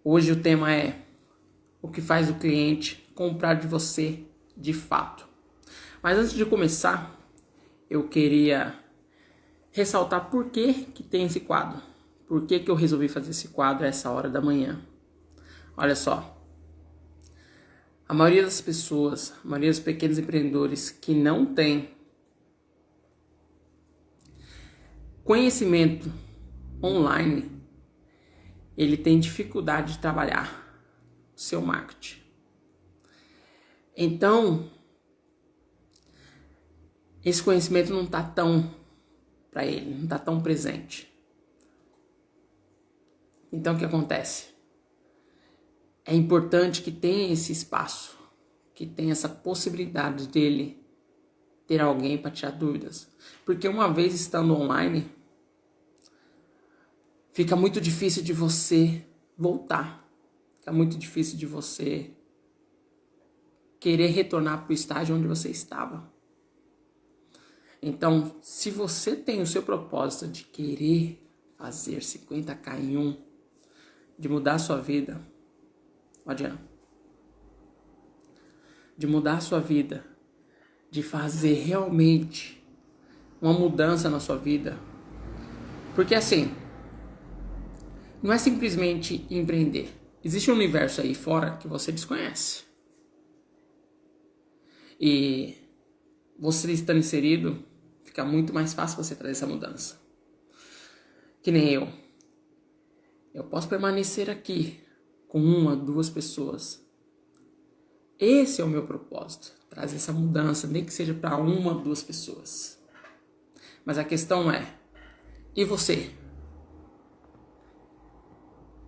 Hoje o tema é o que faz o cliente comprar de você de fato. Mas antes de começar, eu queria ressaltar por que tem esse quadro. Por que eu resolvi fazer esse quadro a essa hora da manhã. Olha só. A maioria das pessoas, a maioria dos pequenos empreendedores que não tem conhecimento online, ele tem dificuldade de trabalhar o seu marketing. Então, esse conhecimento não está tão para ele, não está tão presente. Então, o que acontece? É importante que tenha esse espaço, que tenha essa possibilidade dele ter alguém para tirar dúvidas. Porque uma vez estando online, fica muito difícil de você voltar. Fica muito difícil de você querer retornar para o estágio onde você estava. Então, se você tem o seu propósito de querer fazer 50k em um, de mudar a sua vida, não adianta. De mudar a sua vida, de fazer realmente uma mudança na sua vida. Porque assim, não é simplesmente empreender. Existe um universo aí fora que você desconhece. E você estando inserido, fica muito mais fácil você trazer essa mudança. Que nem eu. Eu posso permanecer aqui com 1, 2 pessoas. Esse é o meu propósito. Trazer essa mudança, nem que seja para 1, 2 pessoas. Mas a questão é, e você?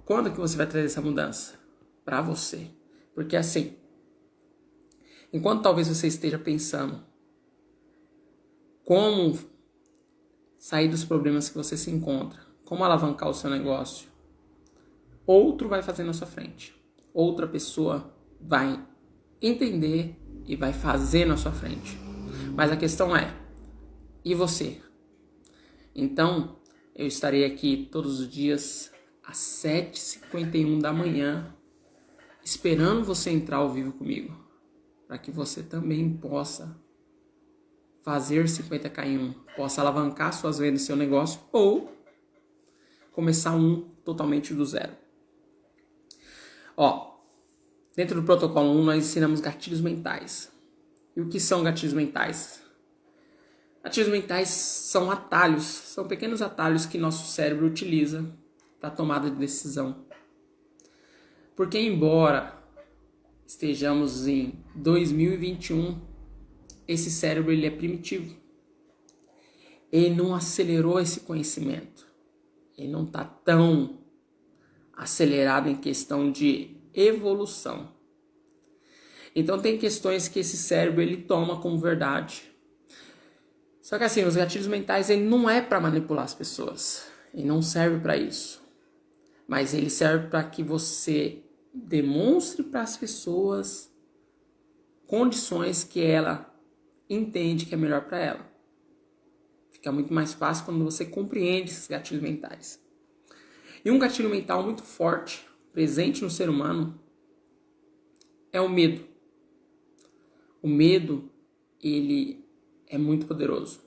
Quando que você vai trazer essa mudança? Para você. Porque assim, enquanto talvez você esteja pensando como sair dos problemas que você se encontra, como alavancar o seu negócio, outro vai fazer na sua frente. Outra pessoa vai entender e vai fazer na sua frente. Mas a questão é, e você? Então, eu estarei aqui todos os dias às 7h51 da manhã, esperando você entrar ao vivo comigo, para que você também possa fazer 50k em um, possa alavancar suas vendas no seu negócio ou começar um totalmente do zero. Ó, dentro do protocolo 1 nós ensinamos gatilhos mentais. E o que são gatilhos mentais? Gatilhos mentais são atalhos, são pequenos atalhos que nosso cérebro utiliza para tomada de decisão. Porque embora estejamos em 2021, esse cérebro ele é primitivo. Ele não acelerou esse conhecimento. Ele não está tão acelerado em questão de evolução. Então tem questões que esse cérebro ele toma como verdade. Só que assim, os gatilhos mentais ele não é para manipular as pessoas. Ele não serve para isso. Mas ele serve para que você demonstre para as pessoas condições que ela entende que é melhor para ela. Fica muito mais fácil quando você compreende esses gatilhos mentais. E um gatilho mental muito forte, presente no ser humano, é o medo. O medo, ele é muito poderoso.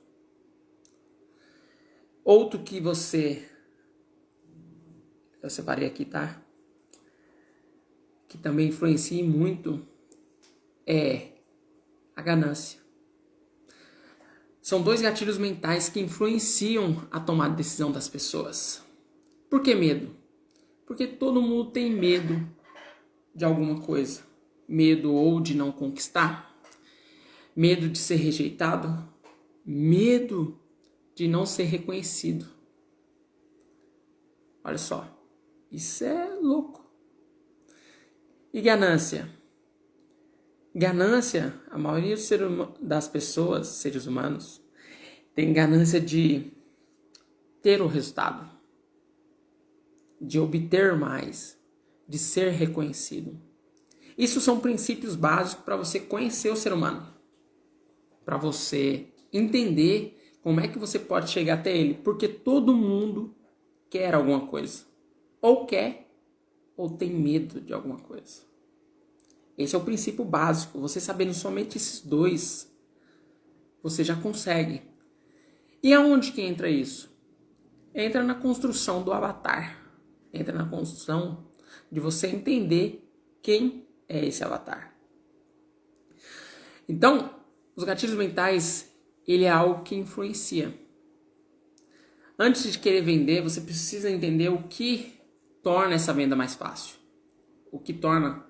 Outro que eu separei aqui, tá? Que também influencia muito é a ganância. São 2 gatilhos mentais que influenciam a tomada de decisão das pessoas. Por que medo? Porque todo mundo tem medo de alguma coisa. Medo ou de não conquistar, medo de ser rejeitado, medo de não ser reconhecido. Olha só, isso é louco. E ganância? Ganância, a maioria das pessoas, seres humanos, tem ganância de ter o resultado, de obter mais, de ser reconhecido. Isso são princípios básicos para você conhecer o ser humano, para você entender como é que você pode chegar até ele, porque todo mundo quer alguma coisa, ou quer, ou tem medo de alguma coisa. Esse é o princípio básico. Você sabendo somente esses dois, você já consegue. E aonde que entra isso? Entra na construção do avatar. Entra na construção de você entender quem é esse avatar. Então, os gatilhos mentais, ele é algo que influencia. Antes de querer vender, você precisa entender o que torna essa venda mais fácil. O que torna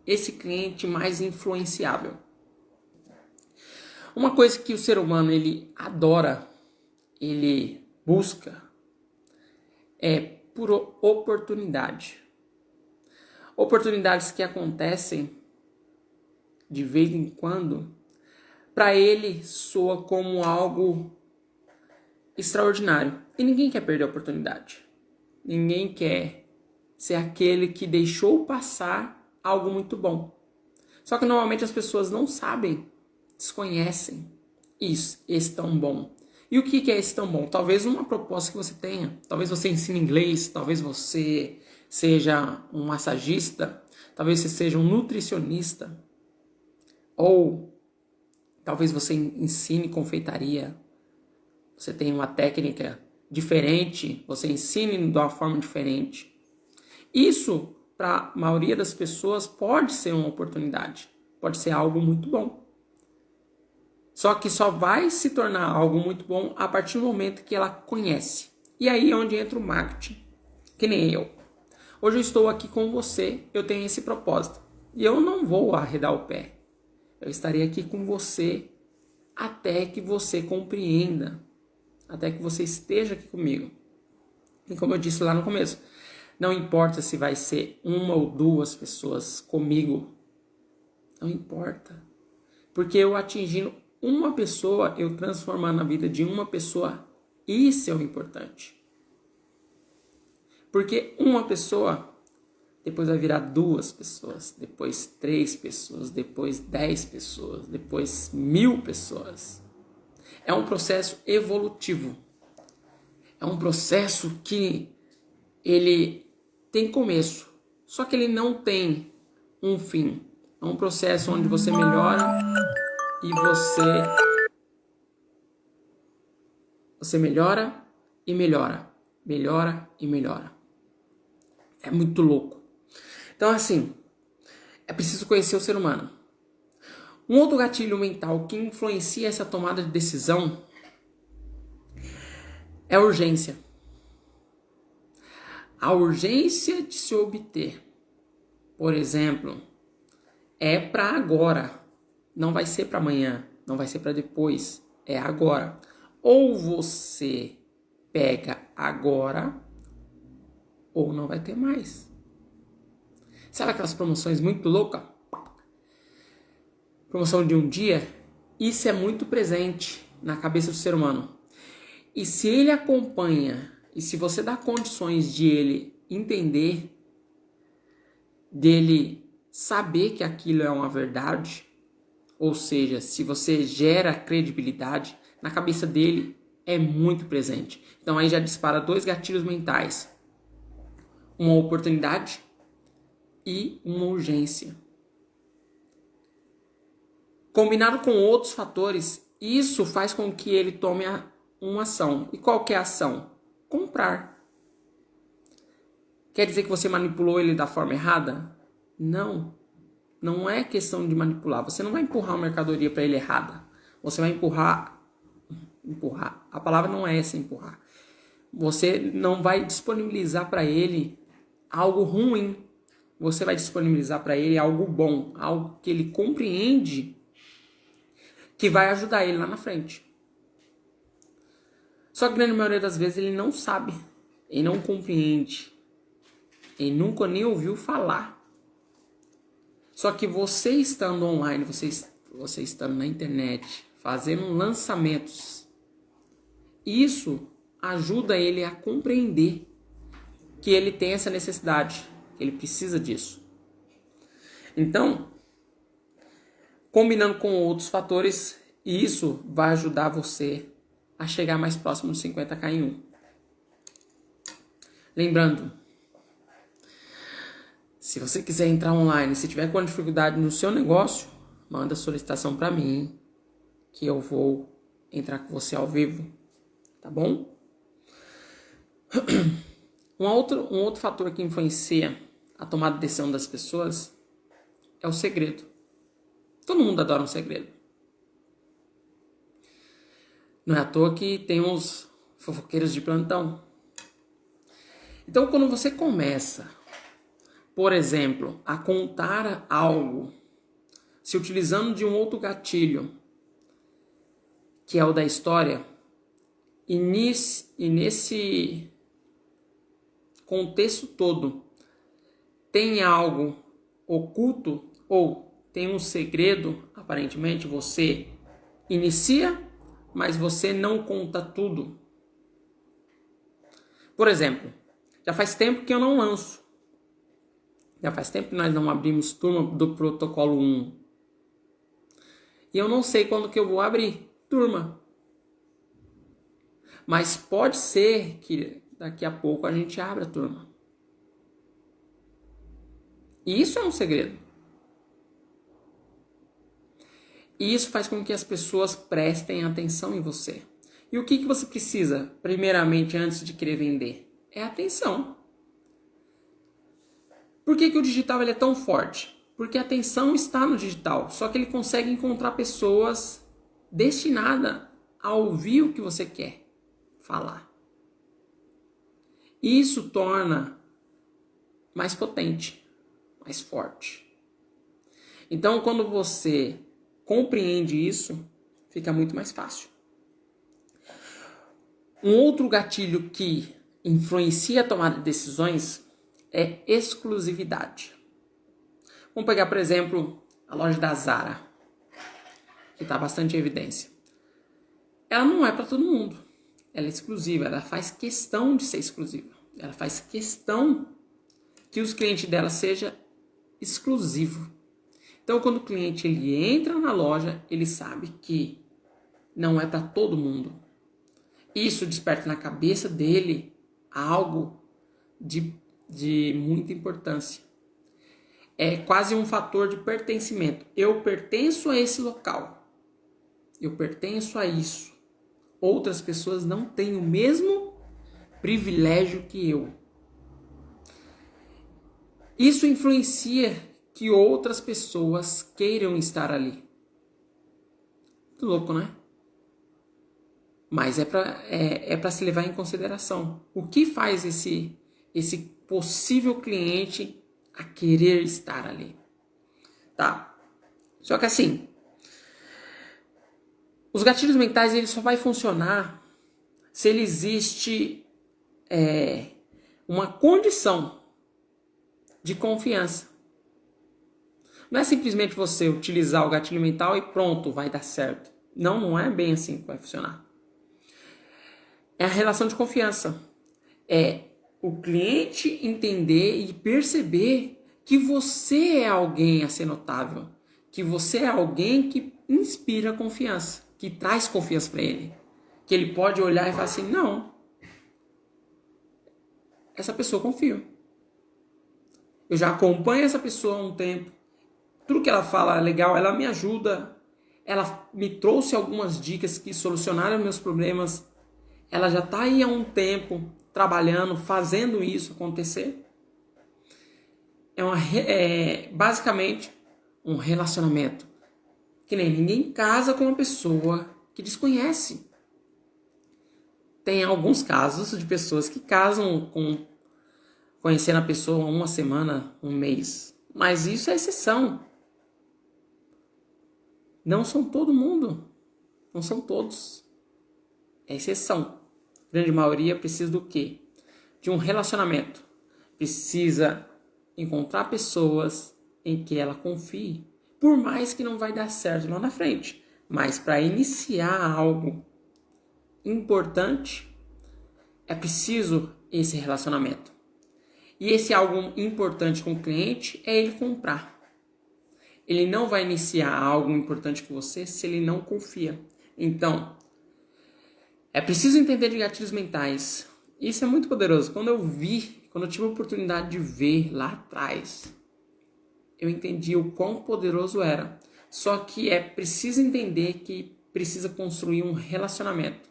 esse cliente mais influenciável. Uma coisa que o ser humano ele adora, ele busca, é por oportunidade. Oportunidades que acontecem de vez em quando, para ele soa como algo extraordinário. E ninguém quer perder a oportunidade. Ninguém quer ser aquele que deixou passar algo muito bom. Só que normalmente as pessoas não sabem, desconhecem isso, esse tão bom. E o que é esse tão bom? Talvez uma proposta que você tenha. Talvez você ensine inglês, talvez você seja um massagista, talvez você seja um nutricionista, ou talvez você ensine confeitaria, você tem uma técnica diferente, você ensine de uma forma diferente. Isso, para a maioria das pessoas, pode ser uma oportunidade, pode ser algo muito bom. Só que só vai se tornar algo muito bom a partir do momento que ela conhece. E aí é onde entra o marketing, que nem eu. Hoje eu estou aqui com você, eu tenho esse propósito. E eu não vou arredar o pé. Eu estarei aqui com você até que você compreenda, até que você esteja aqui comigo. E como eu disse lá no começo, não importa se vai ser uma ou duas pessoas comigo. Não importa. Porque eu atingindo uma pessoa, eu transformando a vida de uma pessoa, isso é o importante. Porque uma pessoa, depois vai virar 2 pessoas, depois 3 pessoas, depois 10 pessoas, depois 1000 pessoas. É um processo evolutivo. É um processo que ele tem começo, só que ele não tem um fim. É um processo onde você melhora e você melhora e melhora, melhora e melhora. É muito louco. Então, assim, é preciso conhecer o ser humano. Um outro gatilho mental que influencia essa tomada de decisão é a urgência. A urgência de se obter, por exemplo, é para agora. Não vai ser para amanhã, não vai ser para depois, é agora. Ou você pega agora, ou não vai ter mais. Sabe aquelas promoções muito loucas? Promoção de um dia? Isso é muito presente na cabeça do ser humano. E se ele acompanha, e se você dá condições de ele entender, dele saber que aquilo é uma verdade, ou seja, se você gera credibilidade, na cabeça dele é muito presente. Então aí já dispara 2 gatilhos mentais. Uma oportunidade e uma urgência. Combinado com outros fatores, isso faz com que ele tome uma ação. E qual que é a ação? Comprar. Quer dizer que você manipulou ele da forma errada? Não. Não é questão de manipular. Você não vai empurrar uma mercadoria para ele errada. Você vai empurrar. A palavra não é essa, empurrar. Você não vai disponibilizar para ele algo ruim. Você vai disponibilizar para ele algo bom. Algo que ele compreende que vai ajudar ele lá na frente. Só que a grande maioria das vezes ele não sabe. Ele não compreende. Ele nunca nem ouviu falar. Só que você estando online, você estando na internet, fazendo lançamentos, isso ajuda ele a compreender que ele tem essa necessidade, que ele precisa disso. Então, combinando com outros fatores, isso vai ajudar você a chegar mais próximo dos 50k em 1. Lembrando, Se você quiser entrar online, se tiver com dificuldade no seu negócio, manda solicitação para mim, que eu vou entrar com você ao vivo, tá bom? Um outro fator que influencia a tomada de decisão das pessoas é o segredo. Todo mundo adora um segredo. Não é à toa que tem uns fofoqueiros de plantão. Então, quando você começa, por exemplo, a contar algo, se utilizando de um outro gatilho, que é o da história, e nesse contexto todo tem algo oculto ou tem um segredo, aparentemente você inicia, mas você não conta tudo. Por exemplo, já faz tempo que eu não lanço. Já faz tempo que nós não abrimos turma do protocolo 1. E eu não sei quando que eu vou abrir turma. Mas pode ser que daqui a pouco a gente abra a turma. E isso é um segredo. E isso faz com que as pessoas prestem atenção em você. E o que você precisa, primeiramente, antes de querer vender? É atenção. Por que o digital ele é tão forte? Porque a atenção está no digital. Só que ele consegue encontrar pessoas destinadas a ouvir o que você quer falar. Isso torna mais potente, mais forte. Então, quando você compreende isso, fica muito mais fácil. Um outro gatilho que influencia a tomada de decisões é exclusividade. Vamos pegar, por exemplo, a loja da Zara, que está bastante em evidência. Ela não é para todo mundo. Ela é exclusiva, ela faz questão de ser exclusiva. Ela faz questão que os clientes dela sejam exclusivos. Então, quando o cliente ele entra na loja, ele sabe que não é para todo mundo. Isso desperta na cabeça dele algo de muita importância. É quase um fator de pertencimento. Eu pertenço a esse local. Eu pertenço a isso. Outras pessoas não têm o mesmo privilégio que eu. Isso influencia que outras pessoas queiram estar ali. Muito louco, né? Mas é para se levar em consideração. O que faz esse possível cliente a querer estar ali? Tá? Só que assim, os gatilhos mentais ele só vai funcionar se ele existe uma condição de confiança. Não é simplesmente você utilizar o gatilho mental e pronto, vai dar certo. Não, não é bem assim que vai funcionar. É a relação de confiança. É o cliente entender e perceber que você é alguém a ser notável. Que você é alguém que inspira confiança. Que traz confiança para ele. Que ele pode olhar e falar assim, não. Essa pessoa confio. Eu já acompanho essa pessoa há um tempo. Tudo que ela fala é legal, ela me ajuda. Ela me trouxe algumas dicas que solucionaram meus problemas. Ela já está aí há um tempo trabalhando, fazendo isso acontecer. É basicamente um relacionamento. Que nem ninguém casa com uma pessoa que desconhece. Tem alguns casos de pessoas que casam conhecendo a pessoa uma semana, um mês. Mas isso é exceção. Não são todo mundo. Não são todos. É exceção. A grande maioria precisa do quê? De um relacionamento. Precisa encontrar pessoas em que ela confie. Por mais que não vai dar certo lá na frente. Mas para iniciar algo importante, é preciso esse relacionamento. E esse algo importante com o cliente é ele comprar. Ele não vai iniciar algo importante com você se ele não confia. Então, é preciso entender de gatilhos mentais. Isso é muito poderoso. Quando eu tive a oportunidade de ver lá atrás, eu entendi o quão poderoso era. Só que é preciso entender que precisa construir um relacionamento.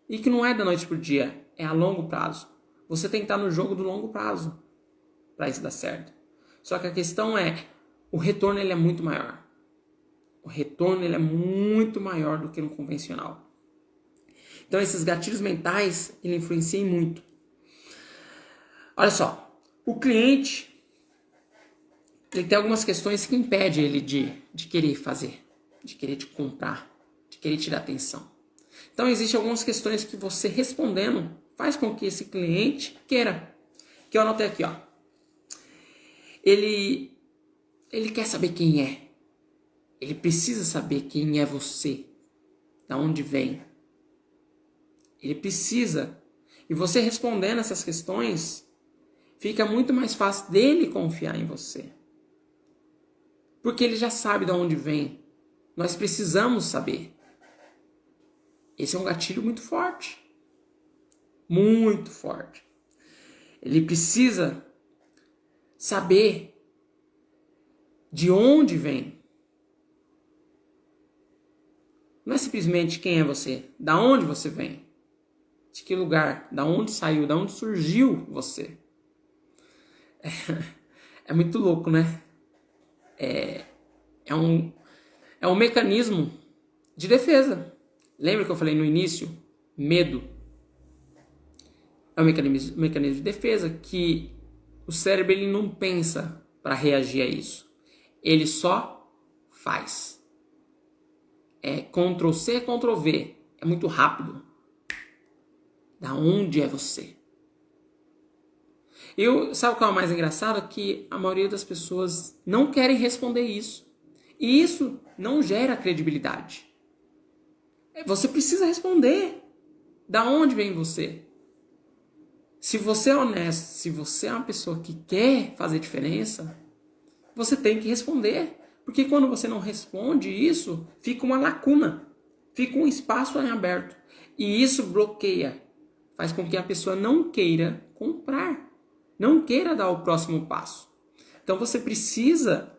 E que não é da noite pro dia, é a longo prazo. Você tem que estar no jogo do longo prazo para isso dar certo. Só que a questão é, o retorno ele é muito maior. O retorno ele é muito maior do que no convencional. Então esses gatilhos mentais, ele influenciam muito. Olha só, o cliente, ele tem algumas questões que impedem ele de querer fazer, de querer te comprar, de querer te dar atenção. Então existem algumas questões que você respondendo faz com que esse cliente queira. Que eu anotei aqui, ó. Ele quer saber quem é. Ele precisa saber quem é você, da onde vem. Ele precisa. E você respondendo essas questões, fica muito mais fácil dele confiar em você. Porque ele já sabe de onde vem. Nós precisamos saber. Esse é um gatilho muito forte. Muito forte. Ele precisa saber de onde vem. Não é simplesmente quem é você, da onde você vem, de que lugar, da onde saiu, da onde surgiu você. É muito louco, né? É um mecanismo de defesa. Lembra que eu falei no início? Medo. É um mecanismo de defesa que o cérebro ele não pensa para reagir a isso. Ele só faz. É Ctrl+C, Ctrl+V. É muito rápido. Da onde é você? Sabe o que é o mais engraçado? Que a maioria das pessoas não querem responder isso. E isso não gera credibilidade. Você precisa responder. Da onde vem você? Se você é honesto, se você é uma pessoa que quer fazer diferença, você tem que responder. Porque quando você não responde isso, fica uma lacuna. Fica um espaço em aberto. E isso bloqueia. Faz com que a pessoa não queira comprar. Não queira dar o próximo passo. Então você precisa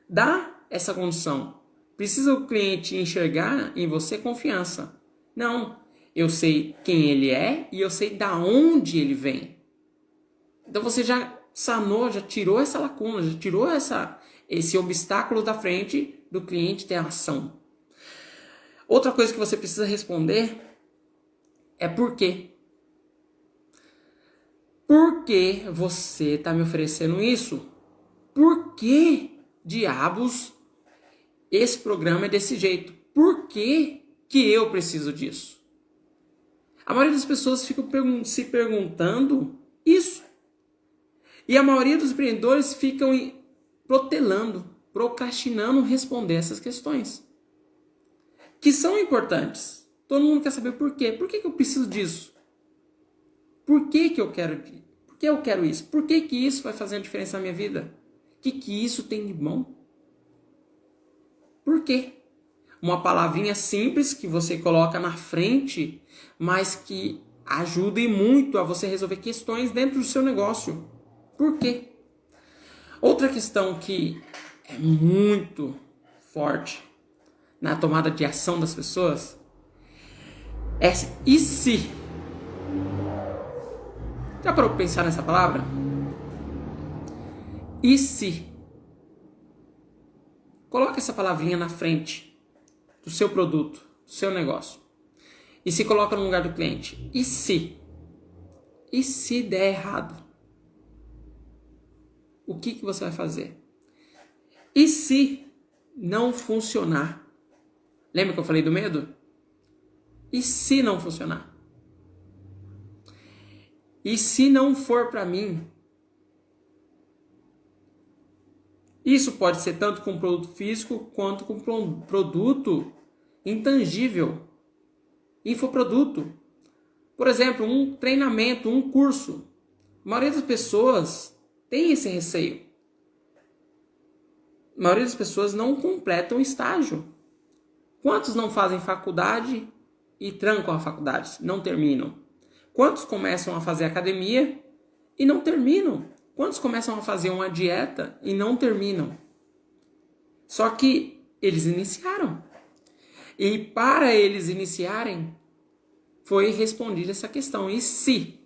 dar essa condição. Precisa o cliente enxergar em você confiança. Não, eu sei quem ele é e eu sei da onde ele vem. Então você já sanou, já tirou essa lacuna, já tirou esse obstáculo da frente do cliente ter ação. Outra coisa que você precisa responder é por quê. Por que você está me oferecendo isso? Por que diabos esse programa é desse jeito? Por que eu preciso disso? A maioria das pessoas ficam se perguntando isso. E a maioria dos empreendedores ficam protelando, procrastinando responder essas questões. Que são importantes. Todo mundo quer saber por quê. Por que eu preciso disso? Por que eu quero isso? Por que isso vai fazer a diferença na minha vida? O que isso tem de bom? Por quê? Uma palavrinha simples que você coloca na frente, mas que ajude muito a você resolver questões dentro do seu negócio. Por quê? Outra questão que é muito forte na tomada de ação das pessoas é e se? Já parou para pensar nessa palavra? E se? Coloque essa palavrinha na frente do seu produto, do seu negócio. E se coloca no lugar do cliente. E se? E se der errado? O que você vai fazer? E se não funcionar? Lembra que eu falei do medo? E se não funcionar? E se não for para mim? Isso pode ser tanto com produto físico quanto com produto intangível. Infoproduto. Por exemplo, um treinamento, um curso. A maioria das pessoas tem esse receio. A maioria das pessoas não completam estágio. Quantos não fazem faculdade e trancam a faculdade? Não terminam. Quantos começam a fazer academia e não terminam? Quantos começam a fazer uma dieta e não terminam? Só que eles iniciaram. E para eles iniciarem, foi respondida essa questão. E se?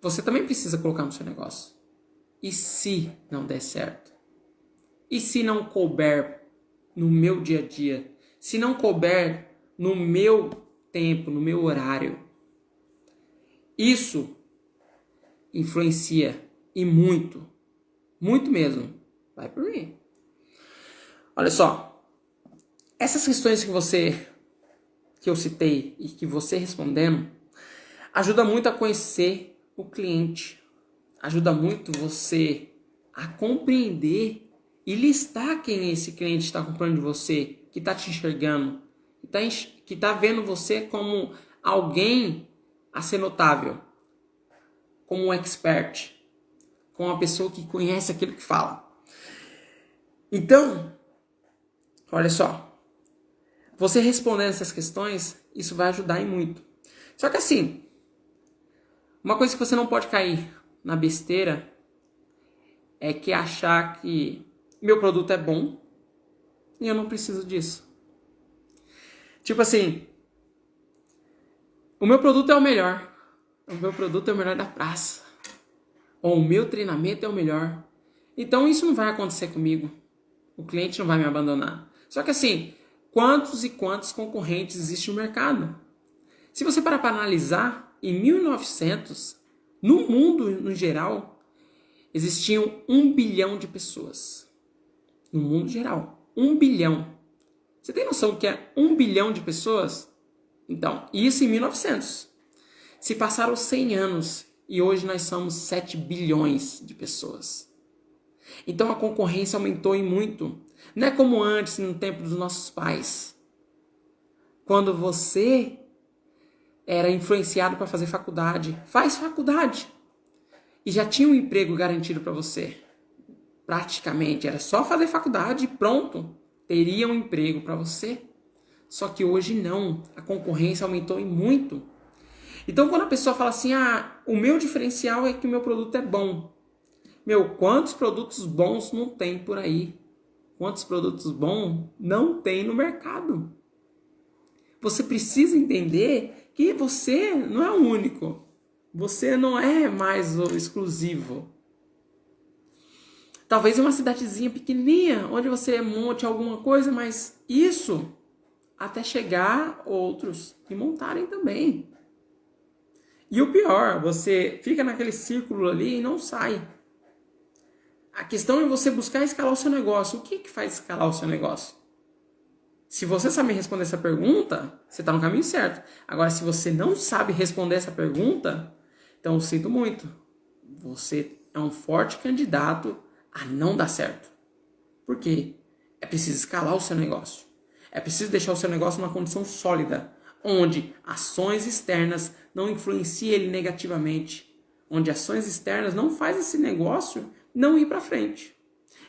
Você também precisa colocar no seu negócio. E se não der certo? E se não couber no meu dia a dia? Se não couber no meu tempo, no meu horário? Isso influencia e muito. Muito mesmo. Vai por mim. Olha só. Essas questões que eu citei e que você respondendo, ajuda muito a conhecer o cliente. Ajuda muito você a compreender e listar quem esse cliente está comprando de você, que está te enxergando, que está vendo você como alguém a ser notável, como um expert, como uma pessoa que conhece aquilo que fala. Então, olha só, você respondendo essas questões, isso vai ajudar em muito. Só que assim, uma coisa que você não pode cair na besteira é que achar que meu produto é bom e eu não preciso disso. Tipo assim, o meu produto é o melhor. O meu produto é o melhor da praça. Ou o meu treinamento é o melhor. Então isso não vai acontecer comigo. O cliente não vai me abandonar. Só que assim, quantos e quantos concorrentes existem no mercado? Se você parar para analisar, em 1900, no mundo no geral, existiam 1 bilhão de pessoas. No mundo geral, 1 bilhão. Você tem noção do que é 1 bilhão de pessoas? Então, isso em 1900. Se passaram 100 anos e hoje nós somos 7 bilhões de pessoas. Então a concorrência aumentou e muito. Não é como antes, no tempo dos nossos pais. Quando você era influenciado para fazer faculdade, faz faculdade. E já tinha um emprego garantido para você. Praticamente, era só fazer faculdade e pronto. Teria um emprego para você. Só que hoje não. A concorrência aumentou e muito. Então quando a pessoa fala assim, o meu diferencial é que o meu produto é bom. Meu, quantos produtos bons não tem por aí? Quantos produtos bons não tem no mercado? Você precisa entender que você não é o único. Você não é mais o exclusivo. Talvez em uma cidadezinha pequenininha, onde você monte alguma coisa, mas isso até chegar outros e montarem também. E o pior, você fica naquele círculo ali e não sai. A questão é você buscar escalar o seu negócio. O que faz escalar o seu negócio? Se você sabe responder essa pergunta, você está no caminho certo. Agora, se você não sabe responder essa pergunta, então eu sinto muito. Você é um forte candidato a não dar certo. Por quê? É preciso escalar o seu negócio. É preciso deixar o seu negócio numa condição sólida, onde ações externas não influenciem ele negativamente, onde ações externas não fazem esse negócio não ir para frente.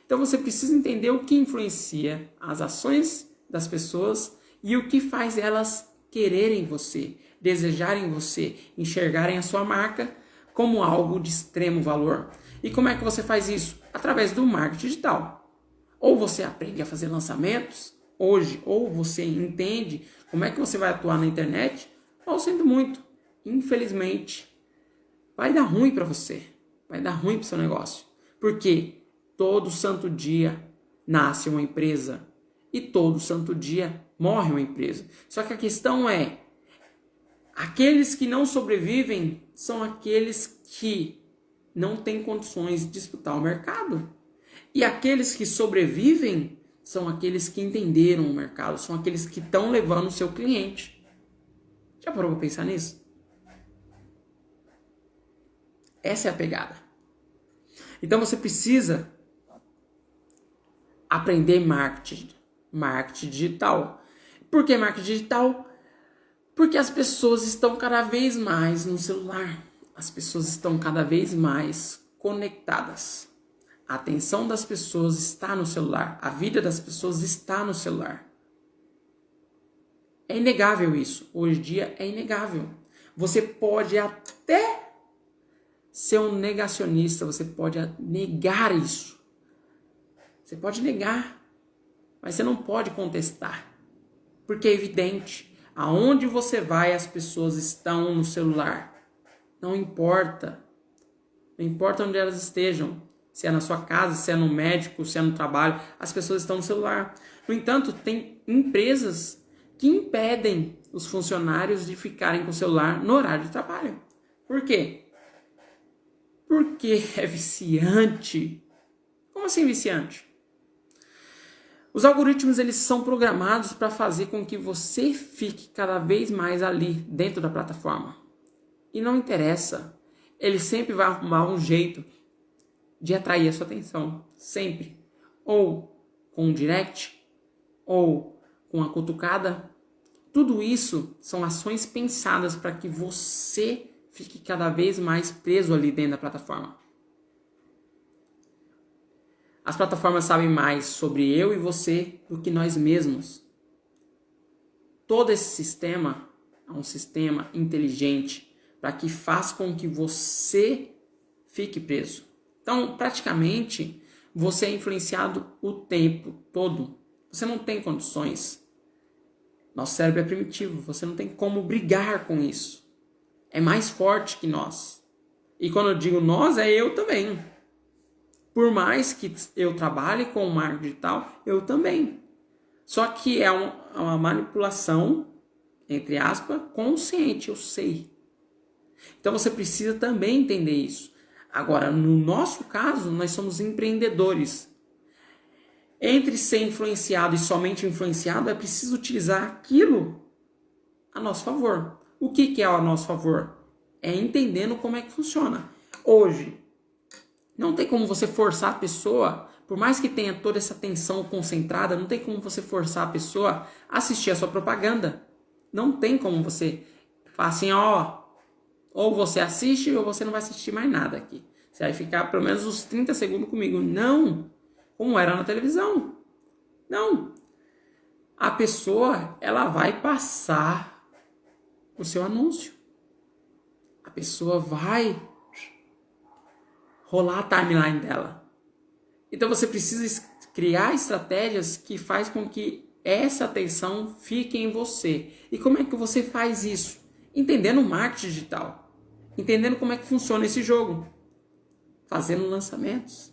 Então você precisa entender o que influencia as ações das pessoas e o que faz elas quererem você, desejarem você, enxergarem a sua marca como algo de extremo valor. E como é que você faz isso? Através do marketing digital. Ou você aprende a fazer lançamentos hoje, ou você entende como é que você vai atuar na internet, ou sinto muito, infelizmente, vai dar ruim para você, vai dar ruim para o seu negócio. Porque todo santo dia nasce uma empresa e todo santo dia morre uma empresa. Só que a questão é, aqueles que não sobrevivem são aqueles que não têm condições de disputar o mercado. E aqueles que sobrevivem são aqueles que entenderam o mercado, são aqueles que estão levando o seu cliente. Já parou para pensar nisso? Essa é a pegada. Então você precisa aprender marketing digital. Por que marketing digital? Porque as pessoas estão cada vez mais no celular. As pessoas estão cada vez mais conectadas. A atenção das pessoas está no celular. A vida das pessoas está no celular. É inegável isso. Hoje em dia é inegável. Você pode até ser um negacionista, você pode negar isso. Você pode negar, mas você não pode contestar. Porque é evidente, aonde você vai as pessoas estão no celular. Não importa. Não importa onde elas estejam. Se é na sua casa, se é no médico, se é no trabalho, as pessoas estão no celular. No entanto, tem empresas que impedem os funcionários de ficarem com o celular no horário de trabalho. Por quê? Porque é viciante. Como assim viciante? Os algoritmos, eles são programados para fazer com que você fique cada vez mais ali dentro da plataforma. E não interessa. Ele sempre vai arrumar um jeito de atrair a sua atenção. Sempre. Ou com um direct, ou com a cutucada. Tudo isso são ações pensadas para que você fique cada vez mais preso ali dentro da plataforma. As plataformas sabem mais sobre eu e você do que nós mesmos. Todo esse sistema é um sistema inteligente para que faça com que você fique preso. Então, praticamente, você é influenciado o tempo todo. Você não tem condições. Nosso cérebro é primitivo, você não tem como brigar com isso. É mais forte que nós. E quando eu digo nós, é eu também. Por mais que eu trabalhe com o marketing digital, eu também. Só que é uma manipulação, entre aspas, consciente, eu sei. Então você precisa também entender isso. Agora, no nosso caso, nós somos empreendedores. Entre ser influenciado e somente influenciado, é preciso utilizar aquilo a nosso favor. O que é a nosso favor? É entendendo como é que funciona. Hoje, não tem como você forçar a pessoa, por mais que tenha toda essa atenção concentrada, não tem como você forçar a pessoa a assistir a sua propaganda. Não tem como você falar assim, ou você assiste ou você não vai assistir mais nada aqui. Você vai ficar pelo menos uns 30 segundos comigo. Não, como era na televisão. Não. A pessoa, ela vai passar o seu anúncio. A pessoa vai rolar a timeline dela. Então você precisa criar estratégias que faz com que essa atenção fique em você. E como é que você faz isso? Entendendo o marketing digital. Entendendo como é que funciona esse jogo. Fazendo lançamentos.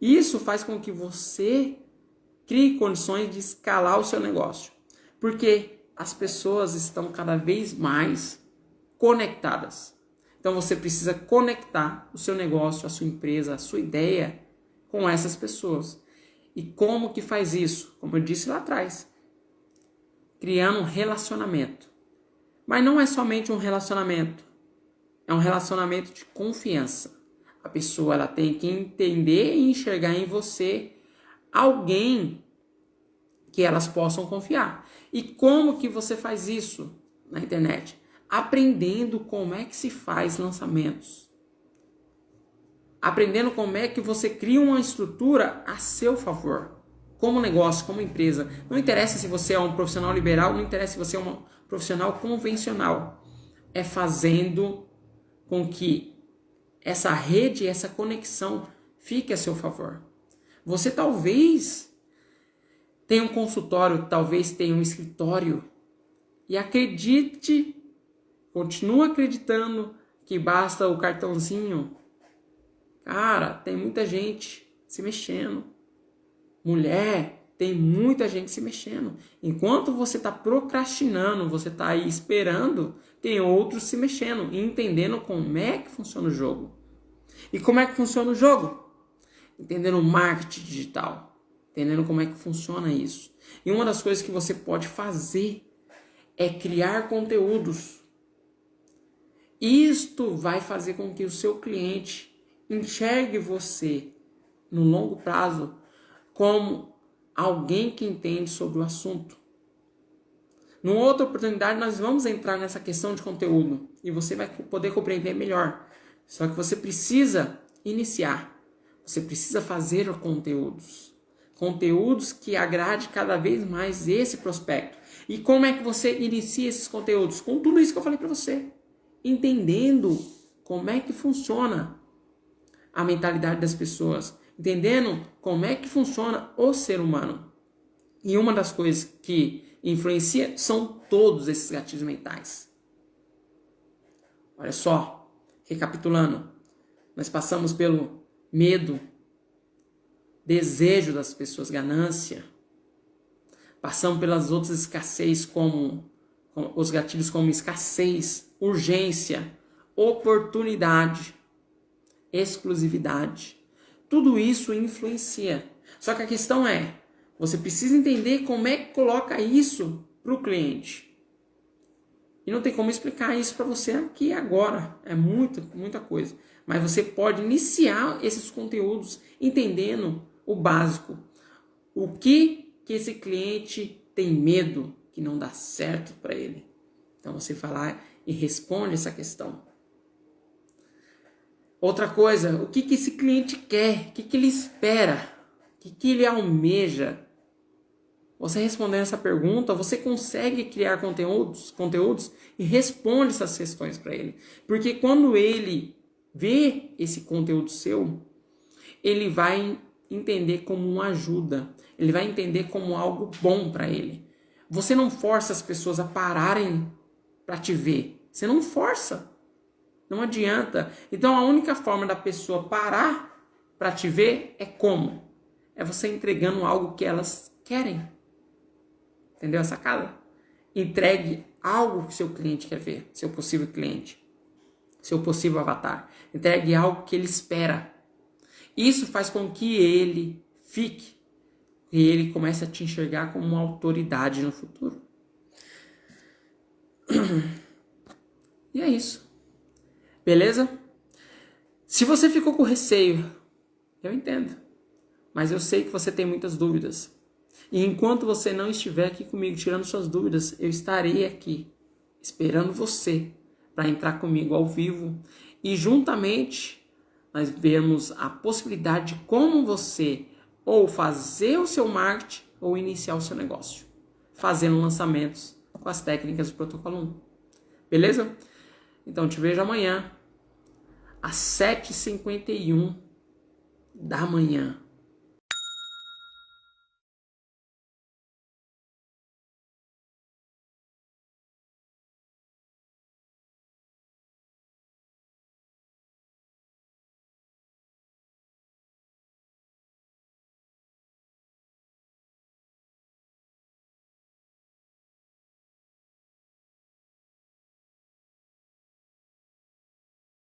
Isso faz com que você crie condições de escalar o seu negócio. Porque as pessoas estão cada vez mais conectadas. Então você precisa conectar o seu negócio, a sua empresa, a sua ideia com essas pessoas. E como que faz isso? Como eu disse lá atrás. Criando um relacionamento. Mas não é somente um relacionamento. É um relacionamento de confiança. A pessoa ela tem que entender e enxergar em você alguém que elas possam confiar. E como que você faz isso na internet? Aprendendo como é que se faz lançamentos. Aprendendo como é que você cria uma estrutura a seu favor. Como negócio, como empresa. Não interessa se você é um profissional liberal, não interessa se você é um profissional convencional. É fazendo com que essa rede, essa conexão fique a seu favor. Você talvez tenha um consultório, talvez tenha um escritório. E acredite, continua acreditando que basta o cartãozinho. Cara, tem muita gente se mexendo. Mulher, tem muita gente se mexendo. Enquanto você está procrastinando, você está aí esperando, tem outros se mexendo e entendendo como é que funciona o jogo. E como é que funciona o jogo? Entendendo o marketing digital. Entendendo como é que funciona isso. E uma das coisas que você pode fazer é criar conteúdos. Isto vai fazer com que o seu cliente enxergue você no longo prazo como alguém que entende sobre o assunto. Numa outra oportunidade nós vamos entrar nessa questão de conteúdo e você vai poder compreender melhor. Só que você precisa iniciar. Você precisa fazer conteúdos. Conteúdos que agrade cada vez mais esse prospecto. E como é que você inicia esses conteúdos? Com tudo isso que eu falei para você. Entendendo como é que funciona a mentalidade das pessoas, entendendo como é que funciona o ser humano. E uma das coisas que influencia são todos esses gatilhos mentais. Olha só, recapitulando, nós passamos pelo medo, desejo das pessoas, ganância. Passamos pelas outras escassez, como os gatilhos como escassez, urgência, oportunidade, exclusividade. Tudo isso influencia. Só que a questão é, você precisa entender como é que coloca isso para o cliente. E não tem como explicar isso para você aqui e agora. É muita coisa. Mas você pode iniciar esses conteúdos entendendo o básico. O que esse cliente tem medo que não dá certo para ele. Então você vai lá e responde essa questão. Outra coisa, o que esse cliente quer? O que ele espera? O que ele almeja? Você respondendo essa pergunta, você consegue criar conteúdos e responde essas questões para ele. Porque quando ele vê esse conteúdo seu, ele vai entender como uma ajuda. Ele vai entender como algo bom para ele. Você não força as pessoas a pararem para te ver. Você não força. Não adianta. Então a única forma da pessoa parar para te ver é como? É você entregando algo que elas querem. Entendeu a sacada? Entregue algo que seu cliente quer ver, seu possível cliente, seu possível avatar. Entregue algo que ele espera. Isso faz com que ele fique e ele comece a te enxergar como uma autoridade no futuro. E é isso. Beleza? Se você ficou com receio, eu entendo. Mas eu sei que você tem muitas dúvidas. E enquanto você não estiver aqui comigo tirando suas dúvidas, eu estarei aqui esperando você para entrar comigo ao vivo e juntamente nós vermos a possibilidade de como você ou fazer o seu marketing ou iniciar o seu negócio, fazendo lançamentos com as técnicas do Protocolo 1. Beleza? Então te vejo amanhã às 7h51 da manhã.